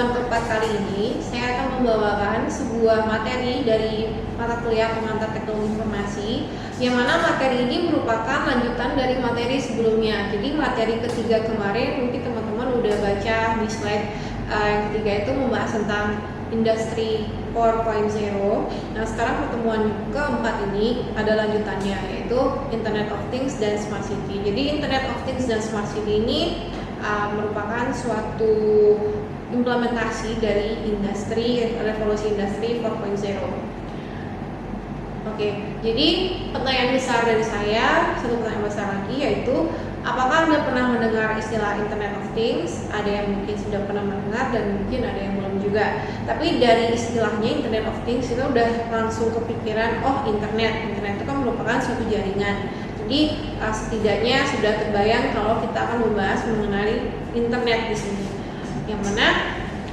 pertemuan keempat kali ini, saya akan membawakan sebuah materi dari mata kuliah pengantar teknologi informasi, yang mana materi ini merupakan lanjutan dari materi sebelumnya. Jadi materi ketiga kemarin mungkin teman-teman udah baca di slide. Yang ketiga itu membahas tentang Industri 4.0. Nah, sekarang pertemuan keempat ini ada lanjutannya, yaitu Internet of Things dan Smart City. Jadi Internet of Things dan Smart City ini merupakan suatu implementasi dari revolusi industri 4.0. Oke, jadi pertanyaan besar dari saya, satu pertanyaan besar lagi, yaitu apakah Anda pernah mendengar istilah Internet of Things? Ada yang mungkin sudah pernah mendengar dan mungkin ada yang belum juga. Tapi dari istilahnya Internet of Things itu udah langsung kepikiran, oh internet itu kan merupakan suatu jaringan. Jadi setidaknya sudah terbayang kalau kita akan membahas mengenai internet di sini. Yang mana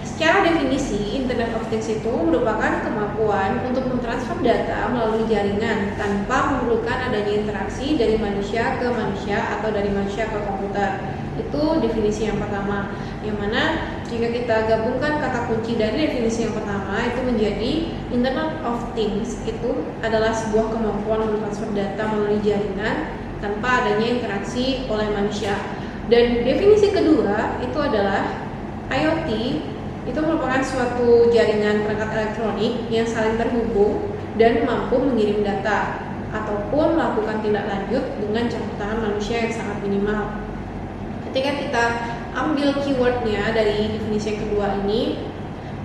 secara definisi Internet of Things itu merupakan kemampuan untuk mentransfer data melalui jaringan tanpa memerlukan adanya interaksi dari manusia ke manusia atau dari manusia ke komputer. Itu definisi yang pertama. Yang mana jika kita gabungkan kata kunci dari definisi yang pertama itu menjadi Internet of Things itu adalah sebuah kemampuan mentransfer data melalui jaringan tanpa adanya interaksi oleh manusia. Dan definisi kedua itu adalah IoT, itu merupakan suatu jaringan perangkat elektronik yang saling terhubung dan mampu mengirim data ataupun melakukan tindak lanjut dengan campur tangan manusia yang sangat minimal. Ketika kita ambil keywordnya dari definisi yang kedua ini,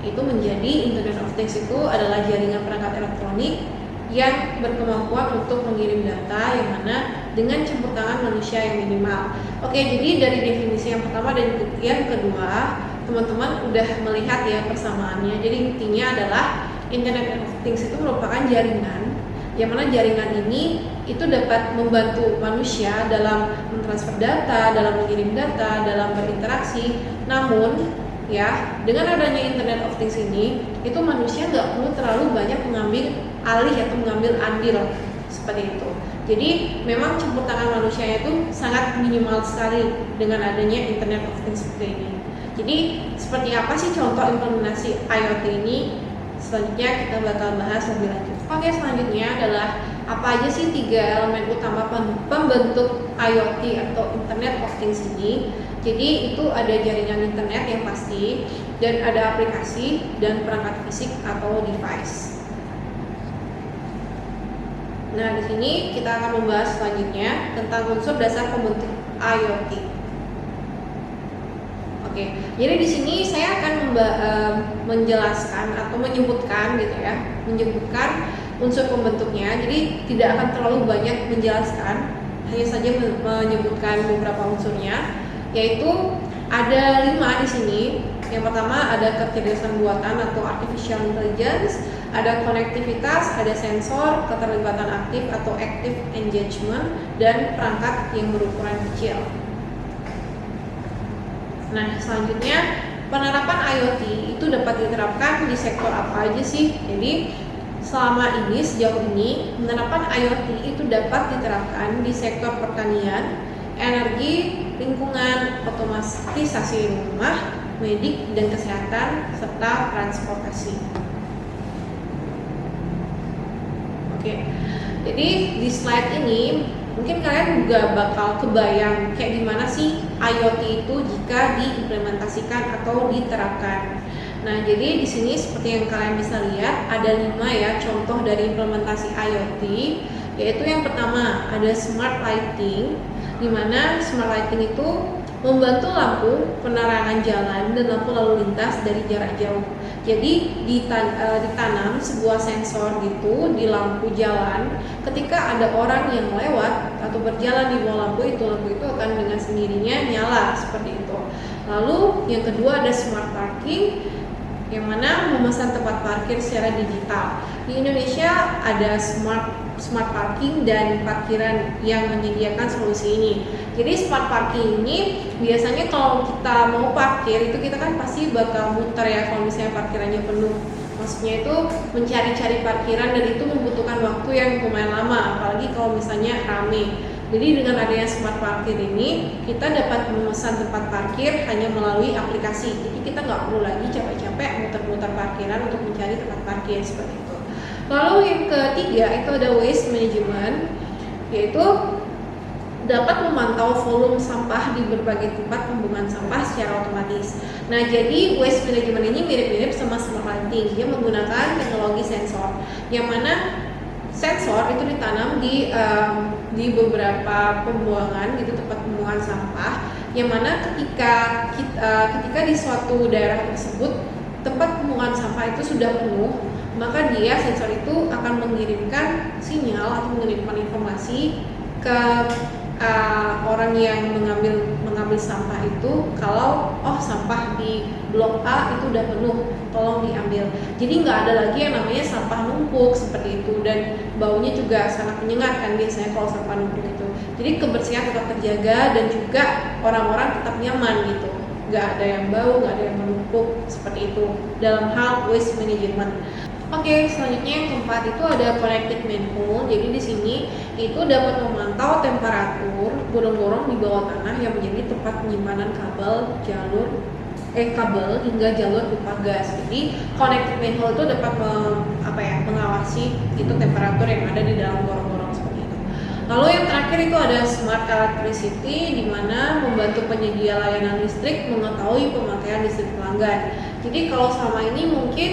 itu menjadi Internet of Things itu adalah jaringan perangkat elektronik yang berkemampuan untuk mengirim data yang mana dengan campur tangan manusia yang minimal. Oke, jadi dari definisi yang pertama dan yang kedua, teman-teman udah melihat ya persamaannya. Jadi intinya adalah Internet of Things itu merupakan jaringan, yang mana jaringan ini itu dapat membantu manusia dalam mentransfer data, dalam mengirim data, dalam berinteraksi. Namun ya, dengan adanya Internet of Things ini, itu manusia nggak perlu terlalu banyak mengambil alih atau mengambil andil seperti itu. Jadi memang campur tangan manusia itu sangat minimal sekali dengan adanya Internet of Things seperti ini. Jadi seperti apa sih contoh implementasi IoT ini? Selanjutnya kita bakal bahas lebih lanjut. Oke, selanjutnya adalah apa aja sih 3 elemen utama pembentuk IoT atau Internet of Things ini? Jadi itu ada jaringan internet yang pasti, dan ada aplikasi dan perangkat fisik atau device. Nah, di sini kita akan membahas selanjutnya tentang unsur dasar pembentuk IoT. Oke, jadi di sini saya akan menjelaskan atau menyebutkan unsur pembentuknya. Jadi tidak akan terlalu banyak menjelaskan, hanya saja menyebutkan beberapa unsurnya, yaitu ada 5 di sini. Yang pertama ada kecerdasan buatan atau artificial intelligence, ada konektivitas, ada sensor, keterlibatan aktif atau active engagement, dan perangkat yang berukuran kecil. Nah, selanjutnya penerapan IoT itu dapat diterapkan di sektor apa aja sih? Jadi sejauh ini penerapan IoT itu dapat diterapkan di sektor pertanian, energi, lingkungan, otomatisasi rumah, medik dan kesehatan, serta transportasi. Oke, jadi di slide ini mungkin kalian juga bakal kebayang kayak gimana sih IoT itu jika diimplementasikan atau diterapkan. Nah, jadi di sini seperti yang kalian bisa lihat ada 5 ya contoh dari implementasi IoT, yaitu yang pertama ada smart lighting, di mana smart lighting itu membantu lampu penerangan jalan dan lampu lalu lintas dari jarak jauh. Jadi ditanam sebuah sensor gitu di lampu jalan. Ketika ada orang yang lewat atau berjalan di bawah lampu itu akan dengan sendirinya nyala seperti itu. Lalu yang kedua ada smart parking, yang mana memesan tempat parkir secara digital. Di Indonesia ada smart parking dan parkiran yang menyediakan solusi ini. Jadi smart parking ini biasanya kalau kita mau parkir itu kita kan pasti bakal muter ya kalau misalnya parkirannya penuh. Maksudnya itu mencari-cari parkiran dan itu membutuhkan waktu yang lumayan lama, apalagi kalau misalnya rame. Jadi dengan adanya smart parkir ini, kita dapat memesan tempat parkir hanya melalui aplikasi. Jadi kita nggak perlu lagi capek-capek muter-muter parkiran untuk mencari tempat parkir seperti itu. Lalu yang ketiga itu ada waste management, yaitu dapat memantau volume sampah di berbagai tempat pembuangan sampah secara otomatis. Nah, jadi waste management ini mirip-mirip sama smart lighting. Dia menggunakan teknologi sensor, yang mana sensor itu ditanam di beberapa pembuangan gitu, tempat pembuangan sampah, yang mana ketika di suatu daerah tersebut tempat pembuangan sampah itu sudah penuh, maka dia sensor itu akan mengirimkan sinyal atau mengirimkan informasi ke orang yang mengambil sampah itu kalau sampah di blok A itu udah penuh, tolong diambil. Jadi nggak ada lagi yang namanya sampah numpuk seperti itu, dan baunya juga sangat menyengat kan biasanya kalau sampah numpuk itu. Jadi kebersihan tetap terjaga dan juga orang-orang tetap nyaman gitu, nggak ada yang bau, nggak ada yang menumpuk seperti itu dalam hal waste management. Oke, selanjutnya yang keempat itu ada connected manhole. Jadi di sini itu dapat memantau temperatur gorong-gorong di bawah tanah yang menjadi tempat penyimpanan kabel hingga jalur pipa gas. Jadi connected manhole itu dapat mengawasi itu temperatur yang ada di dalam gorong-gorong seperti itu. Lalu yang terakhir itu ada smart electricity, di mana membantu penyedia layanan listrik mengetahui pemakaian listrik pelanggan. Jadi kalau selama ini mungkin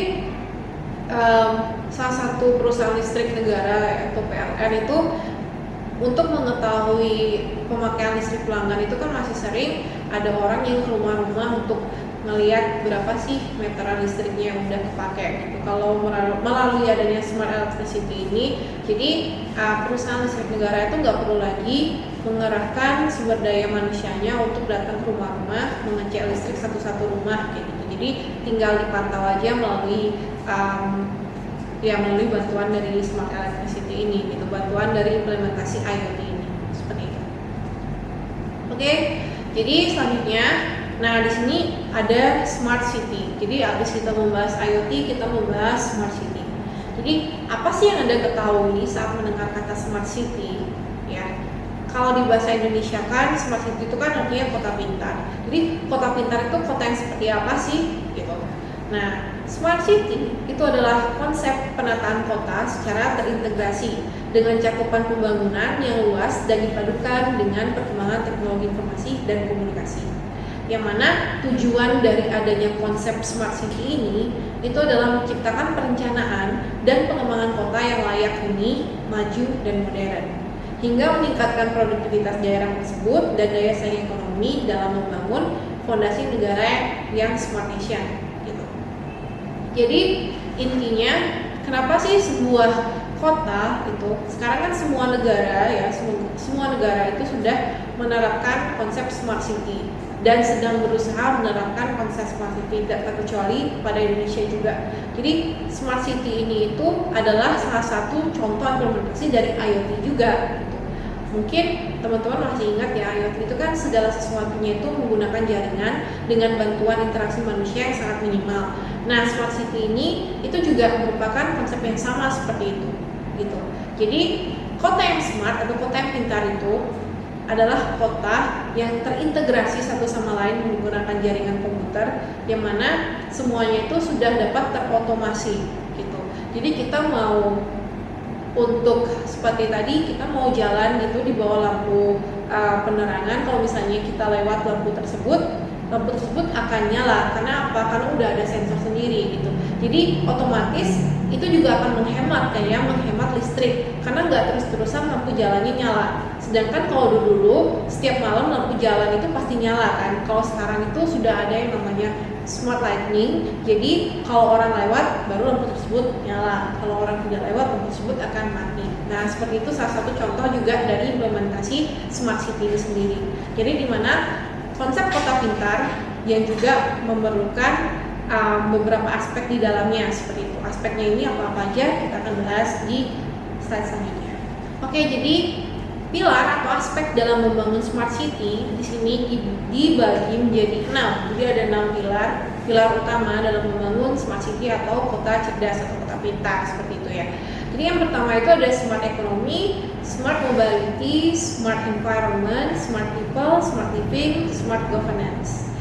salah satu perusahaan listrik negara atau PLN itu untuk mengetahui pemakaian listrik pelanggan itu kan masih sering ada orang yang ke rumah-rumah untuk melihat berapa sih meteran listriknya yang udah kepake gitu. Kalau melalui adanya smart electricity ini, jadi perusahaan listrik negara itu nggak perlu lagi mengerahkan sumber daya manusianya untuk datang ke rumah-rumah mengecek listrik satu-satu rumah gitu. Jadi tinggal dipantau aja melalui bantuan dari smart electricity ini gitu, bantuan dari implementasi IoT ini seperti itu. Oke, jadi selanjutnya, nah di sini ada smart city. Jadi habis kita membahas IoT, kita membahas smart city. Jadi apa sih yang Anda ketahui saat mendengar kata smart city? Ya, kalau di bahasa Indonesia kan smart city itu kan artinya kota pintar. Jadi kota pintar itu kota yang seperti apa sih? Gitu. Nah, smart city itu adalah konsep penataan kota secara terintegrasi dengan cakupan pembangunan yang luas dan dipadukan dengan perkembangan teknologi informasi dan komunikasi. Yang mana tujuan dari adanya konsep smart city ini itu adalah menciptakan perencanaan dan pengembangan kota yang layak huni, maju, dan modern, hingga meningkatkan produktivitas daerah tersebut dan daya saing ekonomi dalam membangun fondasi negara yang smart nation. Jadi intinya kenapa sih sebuah kota itu sekarang kan semua negara itu sudah menerapkan konsep smart city dan sedang berusaha menerapkan konsep smart city, tidak terkecuali pada Indonesia juga. Jadi smart city ini itu adalah salah satu contoh implementasi dari IoT juga. Mungkin teman-teman masih ingat ya, IoT itu kan segala sesuatunya itu menggunakan jaringan dengan bantuan interaksi manusia yang sangat minimal. Nah, smart city ini itu juga merupakan konsep yang sama seperti itu, gitu. Jadi kota yang smart atau kota yang pintar itu adalah kota yang terintegrasi satu sama lain menggunakan jaringan komputer, yang mana semuanya itu sudah dapat terotomasi, gitu. Jadi kita mau untuk seperti tadi kita mau jalan gitu di bawah lampu penerangan, kalau misalnya kita lewat lampu tersebut akan nyala. Karena apa? Karena udah ada sensor sendiri gitu. Jadi otomatis itu juga akan menghemat listrik karena nggak terus-terusan lampu jalannya nyala. Sedangkan kalau dulu setiap malam lampu jalan itu pasti nyala kan. Kalau sekarang itu sudah ada yang namanya smart lighting. Jadi kalau orang lewat baru lampu tersebut nyala. Kalau orang tidak lewat lampu tersebut akan mati. Nah, seperti itu salah satu contoh juga dari implementasi smart city ini sendiri. Jadi di mana konsep kota pintar yang juga memerlukan beberapa aspek di dalamnya seperti itu. Aspeknya ini apa aja kita akan bahas di slide selanjutnya. Oke, jadi pilar atau aspek dalam membangun smart city di sini dibagi menjadi 6. Jadi ada 6 pilar pilar utama dalam membangun smart city atau kota cerdas atau kota pintar seperti itu ya. Jadi yang pertama itu ada smart economy, smart mobility, smart environment, smart people, smart living, smart governance.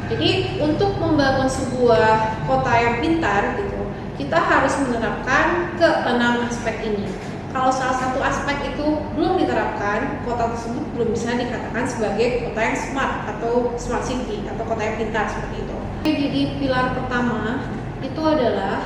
Jadi untuk membangun sebuah kota yang pintar gitu, kita harus menerapkan ke-6 aspek ini. Kalau salah satu aspek itu belum diterapkan, kota tersebut belum bisa dikatakan sebagai kota yang smart atau smart city atau kota yang pintar seperti itu. Jadi pilar pertama itu adalah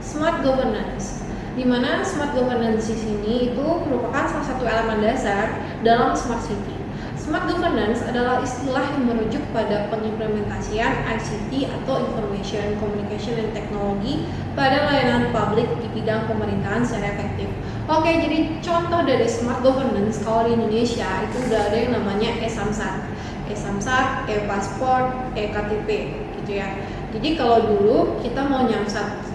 smart governance, di mana smart governance di sini itu merupakan salah satu elemen dasar dalam smart city. Smart governance adalah istilah yang merujuk pada pengimplementasian ICT atau Information, Communication, and Technology pada layanan publik di bidang pemerintahan secara efektif. Oke, jadi contoh dari smart governance kalau di Indonesia itu udah ada yang namanya e-Samsat, e-Pasport, e-KTP gitu ya. Jadi kalau dulu kita mau nyamsat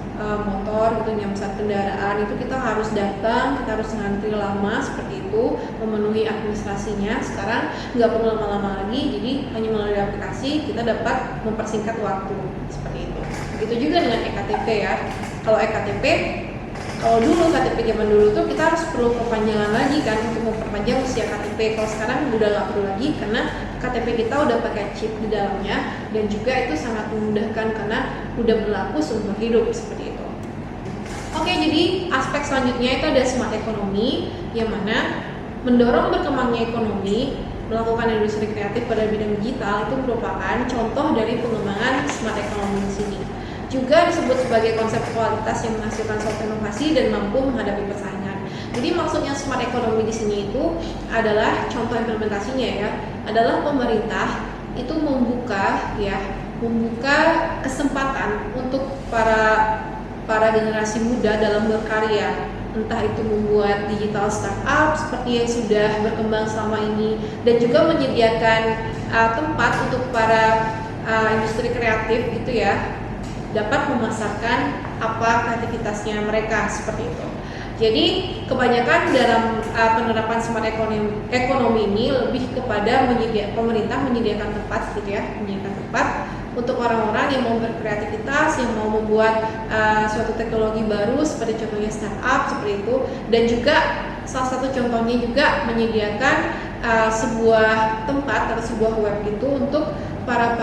motor gitu, nyamsat kendaraan itu kita harus datang, kita harus ngantri lama seperti itu, memenuhi administrasinya. Sekarang nggak perlu lama-lama lagi, jadi hanya melalui aplikasi kita dapat mempersingkat waktu seperti itu. Begitu juga dengan e-KTP ya. Kalau e-KTP, kalau dulu KTP zaman dulu tuh kita harus perlu perpanjangan lagi kan untuk memperpanjang usia KTP. Kalau sekarang udah nggak perlu lagi karena KTP kita udah pakai chip di dalamnya, dan juga itu sangat memudahkan karena udah berlaku seumur hidup seperti itu. Oke, jadi aspek selanjutnya itu ada smart economy, yang mana mendorong berkembangnya ekonomi, melakukan industri kreatif pada bidang digital itu merupakan contoh dari pengembangan smart economy di sini. Juga disebut sebagai konsep kualitas yang menghasilkan suatu inovasi dan mampu menghadapi persaingan. Jadi maksudnya smart economy di sini itu adalah contoh implementasinya ya, adalah pemerintah itu membuka kesempatan untuk para generasi muda dalam berkarya, entah itu membuat digital startup seperti yang sudah berkembang selama ini, dan juga menyediakan tempat untuk para industri kreatif gitu ya, dapat memasarkan apa kreativitasnya mereka seperti itu. Jadi kebanyakan dalam penerapan smart ekonomi ini lebih kepada pemerintah menyediakan tempat gitu ya, menyediakan tempat untuk orang-orang yang mau berkreativitas, yang mau membuat suatu teknologi baru seperti contohnya startup seperti itu, dan juga salah satu contohnya juga menyediakan sebuah tempat atau sebuah web itu untuk para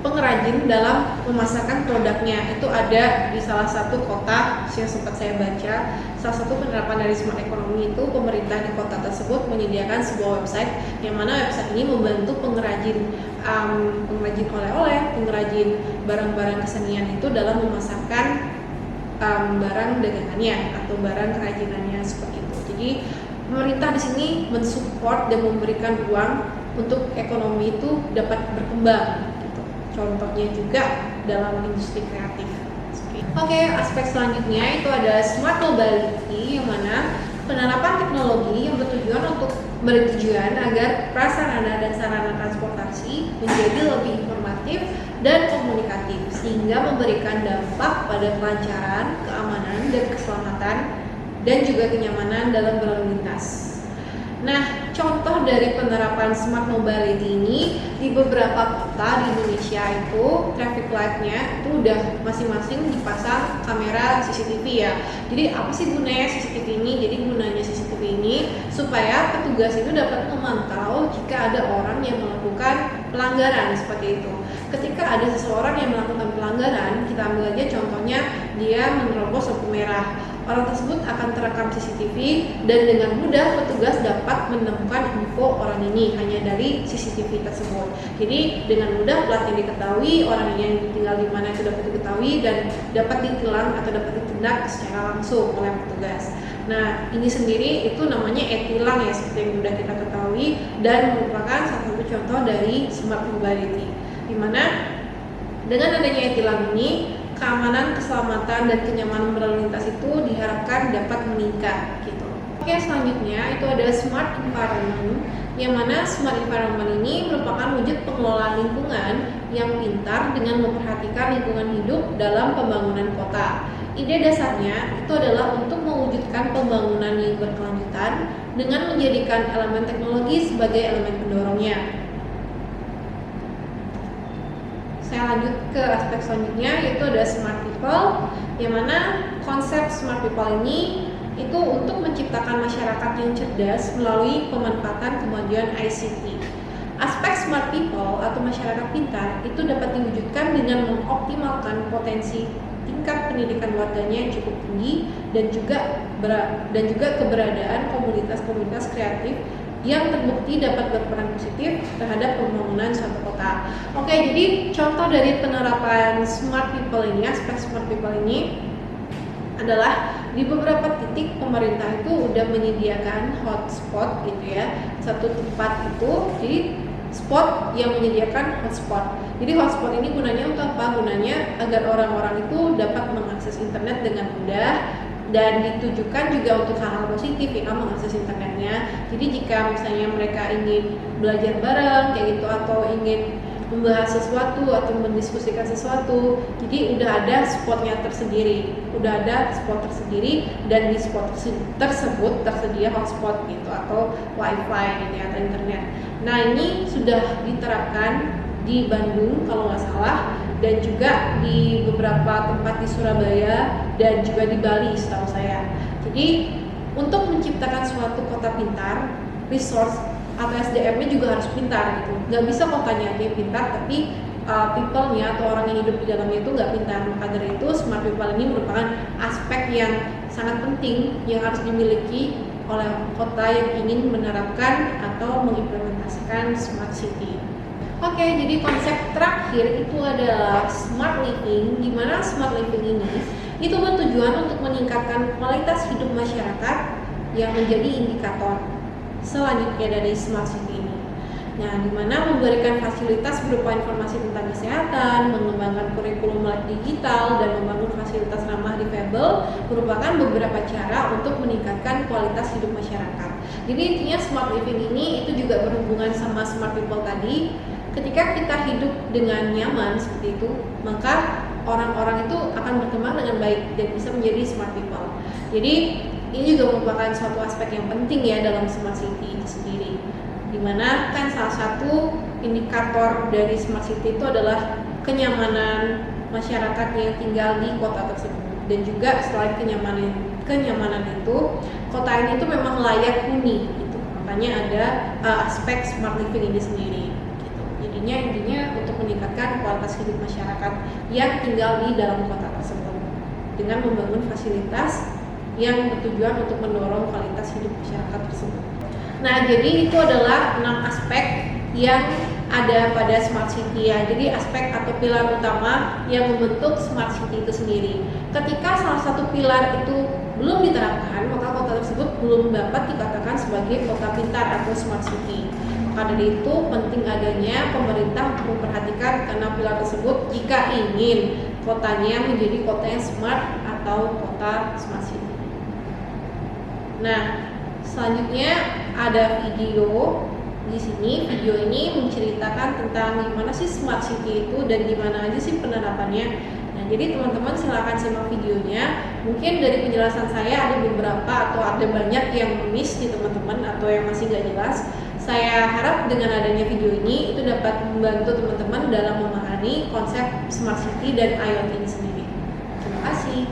pengrajin dalam memasarkan produknya. Itu ada di salah satu kota yang sempat saya baca. Salah satu penerapan dari smart economy itu pemerintah di kota tersebut menyediakan sebuah website, yang mana website ini membantu pengrajin oleh-oleh, pengrajin barang-barang kesenian itu dalam memasarkan barang dagangannya atau barang kerajinannya seperti itu. Jadi pemerintah di sini mensupport dan memberikan ruang untuk ekonomi itu dapat berkembang. Contohnya juga dalam industri kreatif. Oke, aspek selanjutnya itu ada smart mobility, yang mana penerapan teknologi yang bertujuan agar prasarana dan sarana transportasi menjadi lebih informatif dan komunikatif, sehingga memberikan dampak pada kelancaran, keamanan, dan keselamatan, dan juga kenyamanan dalam berlalu lintas. Nah, contoh dari penerapan smart mobility ini di beberapa kota di Indonesia itu traffic light-nya itu udah masing-masing dipasang kamera CCTV ya. Jadi apa sih gunanya CCTV ini? Jadi gunanya CCTV ini supaya petugas itu dapat memantau jika ada orang yang melakukan pelanggaran seperti itu. Ketika ada seseorang yang melakukan pelanggaran, kita ambil aja contohnya dia menerobos lampu merah. Orang tersebut akan terekam CCTV dan dengan mudah petugas dapat menemukan info orang ini hanya dari CCTV tersebut. Jadi dengan mudah plat yang diketahui, orang yang tinggal di mana itu dapat diketahui dan dapat ditilang atau dapat ditindak secara langsung oleh petugas. Nah, ini sendiri itu namanya e-tilang ya, seperti yang sudah kita ketahui, dan merupakan salah satu contoh dari smart mobility, di mana dengan adanya e-tilang ini keamanan, keselamatan, dan kenyamanan berlalu lintas itu diharapkan dapat meningkat gitu. Oke, selanjutnya itu ada smart environment, yang mana smart environment ini merupakan wujud pengelolaan lingkungan yang pintar dengan memperhatikan lingkungan hidup dalam pembangunan kota. Ide dasarnya itu adalah untuk mewujudkan pembangunan yang berkelanjutan dengan menjadikan elemen teknologi sebagai elemen pendorongnya. saya lanjut ke aspek selanjutnya, yaitu ada smart people, yang mana konsep smart people ini itu untuk menciptakan masyarakat yang cerdas melalui pemanfaatan kemajuan ICT. Aspek smart people atau masyarakat pintar itu dapat diwujudkan dengan mengoptimalkan potensi tingkat pendidikan warganya yang cukup tinggi dan juga keberadaan komunitas-komunitas kreatif yang terbukti dapat berperan positif terhadap pembangunan suatu kota. Oke, jadi contoh dari penerapan smart people ini, aspek smart people ini adalah di beberapa titik pemerintah itu udah menyediakan hotspot gitu ya, satu tempat itu, jadi spot yang menyediakan hotspot. Jadi hotspot ini gunanya untuk apa? Gunanya agar orang-orang itu dapat mengakses internet dengan mudah dan ditujukan juga untuk hal-hal positif ya, mengakses internetnya. Jadi jika misalnya mereka ingin belajar bareng kayak gitu atau ingin membahas sesuatu atau mendiskusikan sesuatu, jadi udah ada spotnya tersendiri, dan di spot tersebut tersedia hotspot gitu atau wifi gitu ya, atau internet. Nah, ini sudah diterapkan di Bandung kalau nggak salah, dan juga di beberapa tempat di Surabaya dan juga di Bali setahu saya. Jadi untuk menciptakan suatu kota pintar, resource atau SDM-nya juga harus pintar gitu. Nggak bisa kotanya aja yang pintar, tapi people-nya atau orang yang hidup di dalamnya itu nggak pintar. Maka dari itu smart people ini merupakan aspek yang sangat penting yang harus dimiliki oleh kota yang ingin menerapkan atau mengimplementasikan smart city. Oke, jadi konsep terakhir itu adalah smart living, di mana smart living ini itu bertujuan untuk meningkatkan kualitas hidup masyarakat yang menjadi indikator selanjutnya dari smart city ini. Nah, di mana memberikan fasilitas berupa informasi tentang kesehatan, mengembangkan kurikulum digital, dan membangun fasilitas ramah difabel merupakan beberapa cara untuk meningkatkan kualitas hidup masyarakat. Jadi intinya smart living ini itu juga berhubungan sama smart people tadi. Ketika kita hidup dengan nyaman seperti itu, maka orang-orang itu akan berkembang dengan baik dan bisa menjadi smart people. Jadi ini juga merupakan suatu aspek yang penting ya dalam smart city itu sendiri. Dimana kan salah satu indikator dari smart city itu adalah kenyamanan masyarakat yang tinggal di kota tersebut, dan juga selain kenyamanan itu, kota ini itu memang layak huni gitu. Makanya ada aspek smart living ini sendiri. Intinya untuk meningkatkan kualitas hidup masyarakat yang tinggal di dalam kota tersebut dengan membangun fasilitas yang bertujuan untuk mendorong kualitas hidup masyarakat tersebut. Nah, jadi itu adalah 6 aspek yang ada pada smart city ya. Jadi aspek atau pilar utama yang membentuk smart city itu sendiri. Ketika salah satu pilar itu belum diterapkan, maka kota tersebut belum dapat dikatakan sebagai kota pintar atau smart city. Maka dari itu penting adanya pemerintah untuk memperhatikan karena pilar tersebut jika ingin kotanya menjadi kota yang smart atau kota smart city. Nah, selanjutnya ada video di sini. Video ini menceritakan tentang gimana sih smart city itu dan gimana aja sih penerapannya. Nah, jadi teman-teman silakan simak videonya. Mungkin dari penjelasan saya ada beberapa atau ada banyak yang miss di teman-teman atau yang masih nggak jelas. Saya harap dengan adanya video ini itu dapat membantu teman-teman dalam memahami konsep smart city dan IoT ini sendiri. Terima kasih.